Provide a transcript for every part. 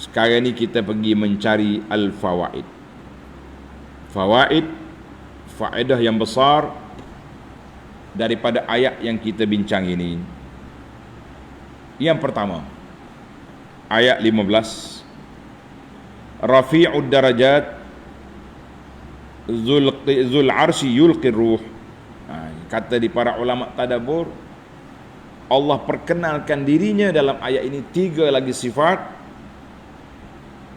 Sekarang ni kita pergi mencari al-fawaid. Fawaid, faedah yang besar daripada ayat yang kita bincang ini. Yang pertama, ayat 15. Rafi'ud darajat Zul arshi yulqir ruh. Kata di para ulama tadabbur, Allah perkenalkan dirinya dalam ayat ini 3 lagi sifat.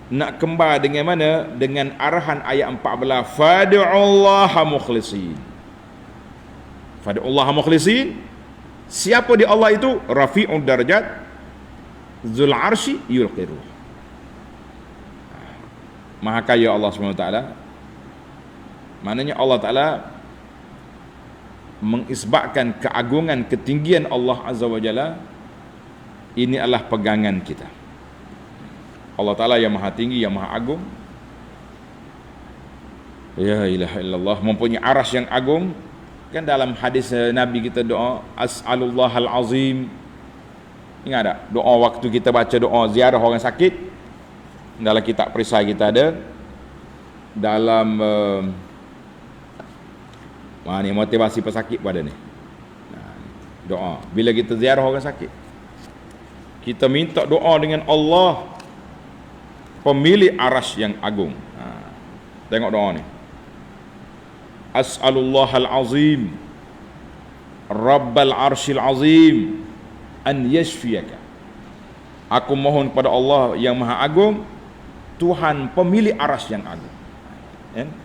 Nak kembar dengan mana? Dengan arahan ayat 14, fad'ullaha mukhlisin. Fad'ullaha mukhlisin. Siapa di Allah itu? Rafi'ud darajat Zul arshi yulqir ruh. Maha kaya Allah SWT. Maknanya Allah Ta'ala mengisbatkan keagungan, ketinggian Allah Azza wa Jalla. Ini adalah pegangan kita. Allah Ta'ala yang maha tinggi, yang maha agung. Ya ilaha illallah, mempunyai aras yang agung. Kan dalam hadis Nabi kita doa, As'alullahal azim. Ingat tak? Doa waktu kita baca doa ziarah orang sakit. Dalam kitab perisai kita ada. Dalam ni motivasi pesakit pada ni. Doa bila kita ziarah orang sakit, kita minta doa dengan Allah, pemilik aras yang agung. Tengok doa ni. As'alullahal azim Rabbal arshil azim an yashfiyaka. Aku mohon pada Allah yang maha agung, Tuhan pemilik aras yang agung.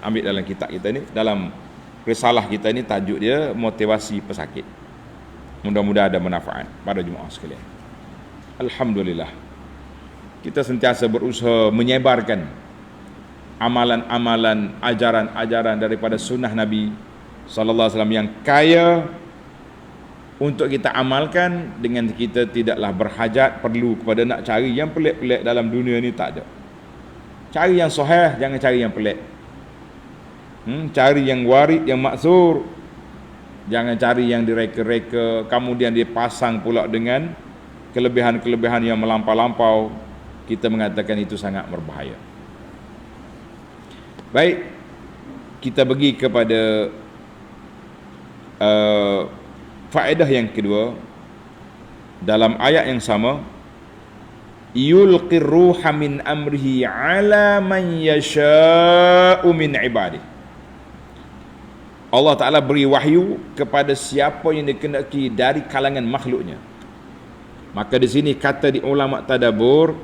Ambil dalam kitab kita ni, dalam risalah kita ni, tajuk dia motivasi pesakit. Mudah-mudahan ada manfaat pada jemaah sekalian. Alhamdulillah, kita sentiasa berusaha menyebarkan amalan-amalan, ajaran-ajaran daripada sunnah Nabi sallallahu alaihi wasallam yang kaya untuk kita amalkan. Dengan kita tidaklah berhajat perlu kepada nak cari yang pelik-pelik dalam dunia ni, tak ada. Cari yang sahih, jangan cari yang pelik. Cari yang warid, yang maksur. Jangan cari yang direka-reka, kemudian dipasang pula dengan kelebihan-kelebihan yang melampau-lampau. Kita mengatakan itu sangat berbahaya. Baik, kita pergi kepada faedah yang kedua. Dalam ayat yang sama, yulqir ruha min amrihi ala man yasha'u min ibadihi. Allah Ta'ala beri wahyu kepada siapa yang dikehendaki dari kalangan makhluknya. Maka di sini kata di ulama tadabbur,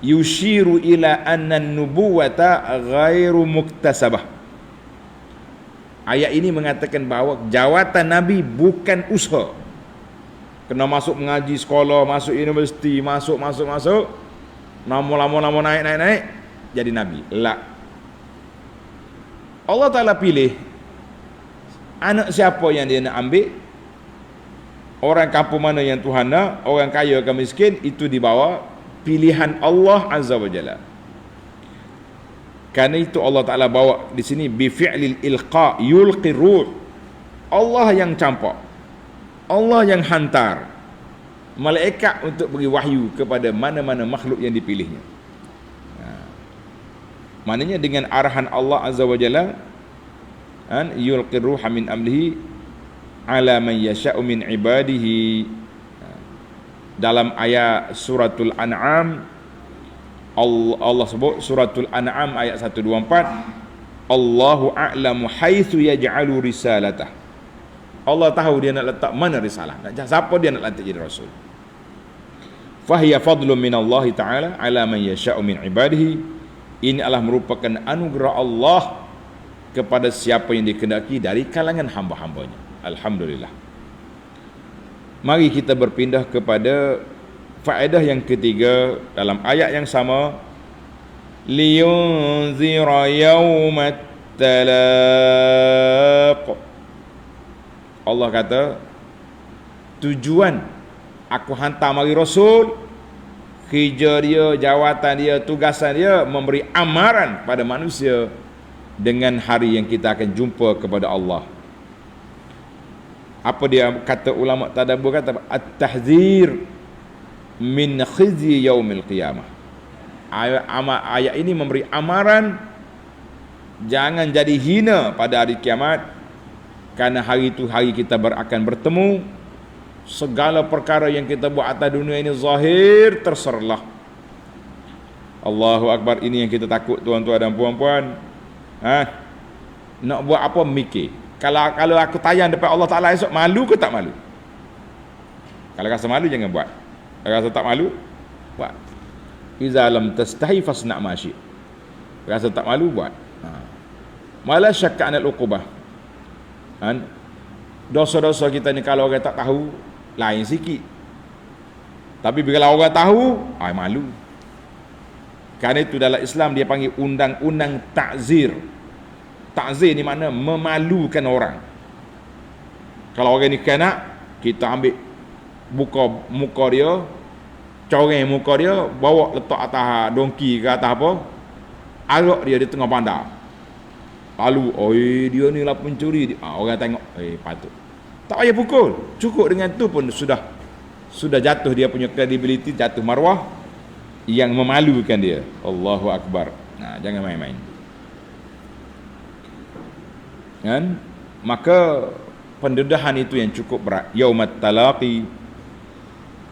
yushiru ila anna nubuwata ghairu muktasabah. Ayat ini mengatakan bahawa jawatan Nabi bukan usaha. Kena masuk mengaji sekolah, masuk universiti, masuk. Lama-lama naik jadi Nabi. La. Allah Ta'ala pilih anak siapa yang dia nak ambil, orang kampung mana yang Tuhan nak, orang kaya ke miskin, itu dibawa pilihan Allah Azza wa Jalla. Karena itu Allah Ta'ala bawa di sini bi fi'lil ilqa yulqir ruh. Allah yang campak, Allah yang hantar malaikat untuk beri wahyu kepada mana-mana makhluk yang dipilihnya. Maknanya dengan arahan Allah Azza wa Jalla, yulqir ruha min amrihi ala man yasha'u min ibadihi. Dalam ayat suratul An'am, Allah sebut suratul An'am ayat 124, Allahu a'lamu haitsu yaj'alu risalatah. Allah tahu dia nak letak mana risalah, siapa dia nak lantik jadi rasul. Fahiya fadlun minallahi ta'ala ala man yasha'u min ibadihi. Ini adalah merupakan anugerah Allah kepada siapa yang dikehendaki dari kalangan hamba-hambanya. Alhamdulillah. Mari kita berpindah kepada faedah yang ketiga dalam ayat yang sama. Liyunzira yawmat talaq. Allah kata, tujuan aku hantar mari Rasul, kerja dia, jawatan dia, tugasan dia memberi amaran pada manusia dengan hari yang kita akan jumpa kepada Allah. Apa dia kata ulama tadabbur, kata at-tahzir min khizyi yaumil qiyamah. Ayat ini memberi amaran jangan jadi hina pada hari kiamat, kerana hari itu hari kita akan bertemu. Segala perkara yang kita buat atas dunia ini zahir terserlah. Allahu Akbar. Ini yang kita takut, tuan-tuan dan puan-puan. Nak buat apa mikir. Kalau aku tayang depan Allah Ta'ala esok, malu ke tak malu? Kalau rasa malu jangan buat. Kalau rasa tak malu, buat. Iza lam tastahi fasna' ma syi'. Rasa tak malu, buat. Mala syakka anal uqubah. Dosa-dosa kita ni kalau orang tak tahu, lain sikit. Tapi bila orang tahu, malu. Kerana itu dalam Islam dia panggil undang-undang ta'zir. Ta'zir ni makna memalukan orang. Kalau orang ni kena, kita ambil buka muka dia, coreng muka dia, bawa letak atas dongki ke atas apa, arak dia di tengah bandar. Lalu, dia ni lah pencuri. Orang tengok, patut. Tak payah pukul. Cukup dengan tu pun sudah jatuh dia punya credibility, jatuh marwah yang memalukan dia. Allahu Akbar. Jangan main-main. Kan? Maka pendedahan itu yang cukup berat. Yaumat talaqi.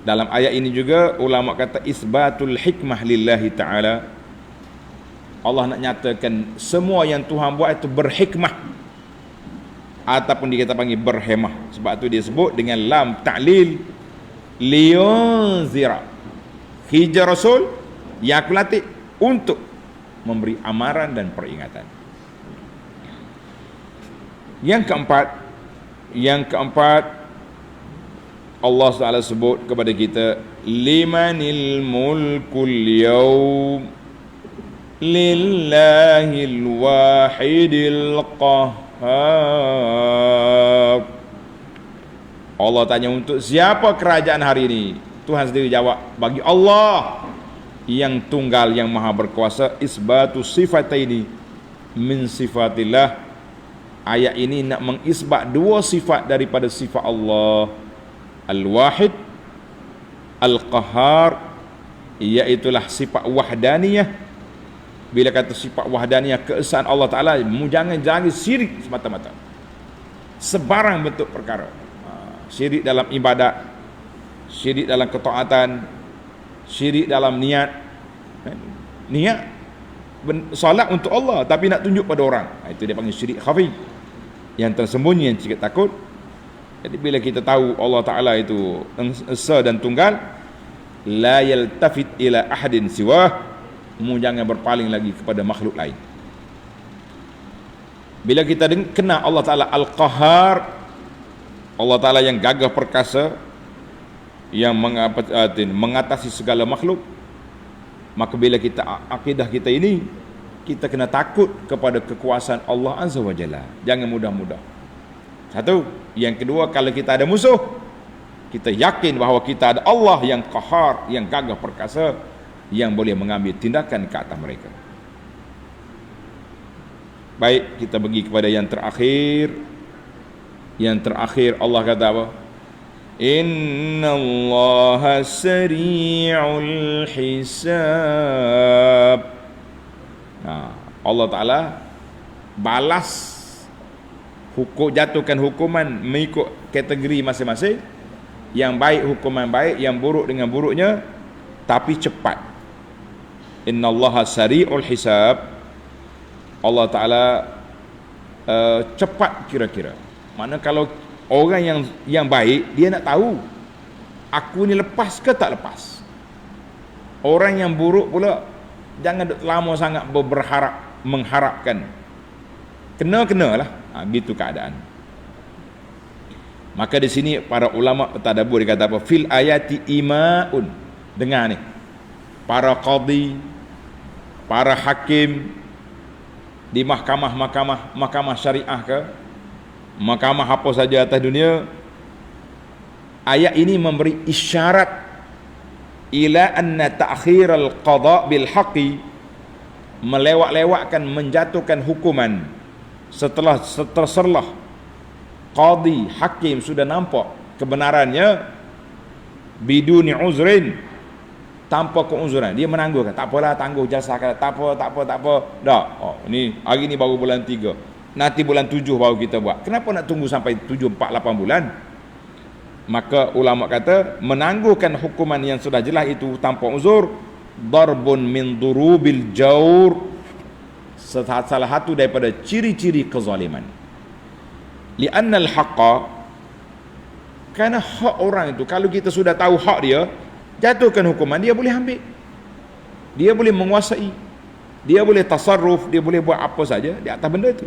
Dalam ayat ini juga ulama kata isbatul hikmah lillahi ta'ala. Allah nak nyatakan semua yang Tuhan buat itu berhikmah, ataupun kita panggil berhemah. Sebab tu dia sebut dengan lam ta'lil liyunzira. Hijrah Rasul yang aku latih untuk memberi amaran dan peringatan. Yang keempat Allah Taala sebut kepada kita, limanil mulkul yaum lillahil wahidil qahhar. Allah tanya, untuk siapa kerajaan hari ini? Tuhan sendiri jawab, bagi Allah yang tunggal, yang maha berkuasa. Isbatu sifataini min sifatillah. Ayat ini nak mengisbat dua sifat daripada sifat Allah, Al-Wahid, Al-Qahhar, iaitulah sifat wahdaniyah. Bila kata sifat wahdaniyah, keesaan Allah Ta'ala, jangan syirik semata-mata, sebarang bentuk perkara. Syirik dalam ibadat, syirik dalam ketaatan, syirik dalam niat. Niat solat untuk Allah tapi nak tunjuk pada orang, itu dia panggil syirik khafi, yang tersembunyi, yang sikit takut. Jadi bila kita tahu Allah Ta'ala itu esa dan tunggal, la yaltafit ila ahadin siwah, jangan berpaling lagi kepada makhluk lain. Bila kita kenal Allah Ta'ala Al-Qahhar, Allah Ta'ala yang gagah perkasa, yang mengatasi segala makhluk, maka bila kita akidah kita ini, kita kena takut kepada kekuasaan Allah Azza wa Jalla. Jangan mudah-mudah. Satu. Yang kedua, kalau kita ada musuh, kita yakin bahawa kita ada Allah yang qahar, yang gagah perkasa, yang boleh mengambil tindakan ke atas mereka. Baik, kita pergi kepada yang terakhir. Yang terakhir Allah kata apa? Innallaha sari'ul hisab. Allah Ta'ala balas jatuhkan hukuman mengikut kategori masing-masing. Yang baik hukuman baik, yang buruk dengan buruknya, tapi cepat. Innallaha sari'ul hisab. Allah Ta'ala cepat kira-kira. Mana kalau orang yang baik, dia nak tahu aku ni lepas ke tak lepas. Orang yang buruk pula, jangan lama sangat mengharapkan. Kena-kenalah. Gitu keadaan. Maka di sini para ulama tadabbur dia kata apa? Fil ayati imaun. Dengar ni. Para qadi, para hakim di mahkamah syariah ke, mahkamah apa saja atas dunia, ayat ini memberi isyarat ila anna ta'khiral qada bil haqqi, melewat-lewatkan, menjatuhkan hukuman setelah qadi, hakim sudah nampak kebenarannya, biduni uzrin, tanpa keuzuran, dia menangguhkan, tak apalah, tangguh jasa, tak apa, dah, ni hari ni baru bulan 3, nanti bulan 7 baru kita buat. Kenapa nak tunggu sampai 7, 4, 8 bulan? Maka ulama kata menangguhkan hukuman yang sudah jelas itu tanpa uzur, darbun min durubil jaur, salah satu daripada ciri-ciri kezaliman. Li'anna al-haqqa, kerana hak orang itu, kalau kita sudah tahu hak dia, jatuhkan hukuman, dia boleh ambil, dia boleh menguasai, dia boleh tasarruf, dia boleh buat apa saja di atas benda itu.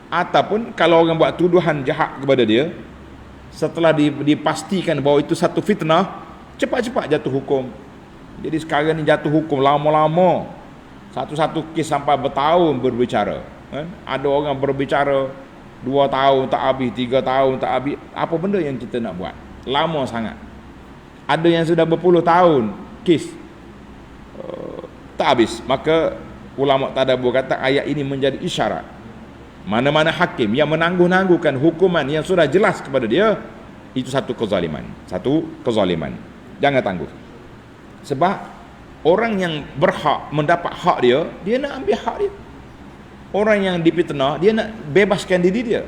Ataupun kalau orang buat tuduhan jahat kepada dia, setelah dipastikan bahawa itu satu fitnah, cepat-cepat jatuh hukum. Jadi sekarang ni jatuh hukum lama-lama, satu-satu kes sampai bertahun berbicara, kan? Ada orang berbicara 2 tahun tak habis, 3 tahun tak habis. Apa benda yang kita nak buat? Lama sangat. Ada yang sudah berpuluh tahun kes tak habis. Maka ulama tadabbur kata ayat ini menjadi isyarat, mana-mana hakim yang menangguh-nangguhkan hukuman yang sudah jelas kepada dia, itu satu kezaliman. Jangan tangguh. Sebab orang yang berhak mendapat hak dia, dia nak ambil hak dia. Orang yang difitnah, dia nak bebaskan diri dia.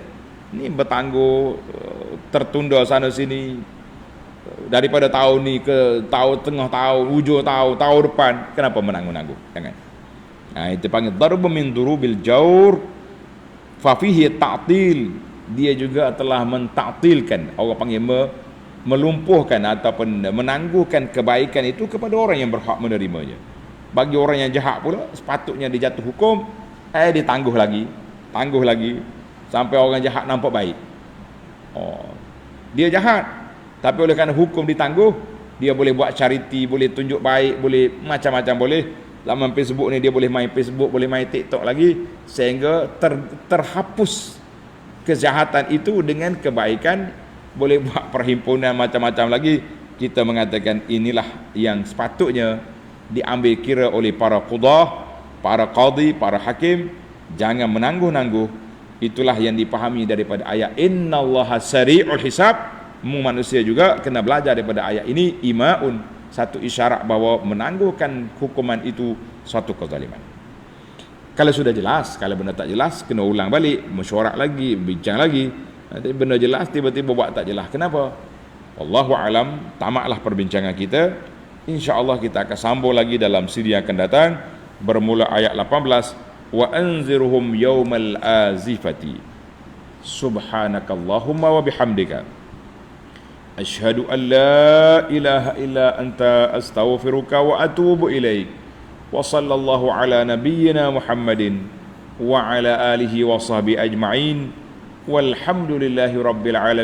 Ni bertangguh, tertunda sana sini, daripada tahun ni ke tengah tahun, hujung tahun depan. Kenapa menangguh-nangguh? Jangan. Itu panggil darbu min durubil jaur, fa fihi ta'til. Dia juga telah mentaktilkan, orang panggil melumpuhkan ataupun menangguhkan kebaikan itu kepada orang yang berhak menerimanya. Bagi orang yang jahat pula, sepatutnya dijatuh hukum, ditangguh lagi sampai orang jahat nampak baik. Dia jahat, tapi oleh kerana hukum ditangguh, dia boleh buat charity, boleh tunjuk baik, boleh macam-macam, boleh laman Facebook ni, dia boleh main Facebook, boleh main TikTok lagi, sehingga terhapus kejahatan itu dengan kebaikan, boleh buat perhimpunan macam-macam lagi. Kita mengatakan inilah yang sepatutnya diambil kira oleh para qudah, para qadhi, para hakim. Jangan menangguh-nangguh. Itulah yang dipahami daripada ayat innallaha sari'ul hisab. Manusia juga kena belajar daripada ayat ini, imaun, satu isyarat bahawa menangguhkan hukuman itu suatu kezaliman. Kalau sudah jelas, kalau benda tak jelas, kena ulang balik, mesyuarat lagi, bincang lagi. Nanti benda jelas, tiba-tiba buat tak jelas. Kenapa? Wallahu alam. Tamatlah perbincangan kita. InsyaAllah kita akan sambung lagi dalam siri yang akan datang, bermula ayat 18. Wa anzirhum yawmal azifati subhanakallahumma wa bihamdika asyhadu an la ilaha illa anta astaghfiruka wa atubu ilaik. Wa sallallahu ala nabiyyina Muhammadin wa ala alihi wa sahbihi ajma'in walhamdulillahi rabbil alamin.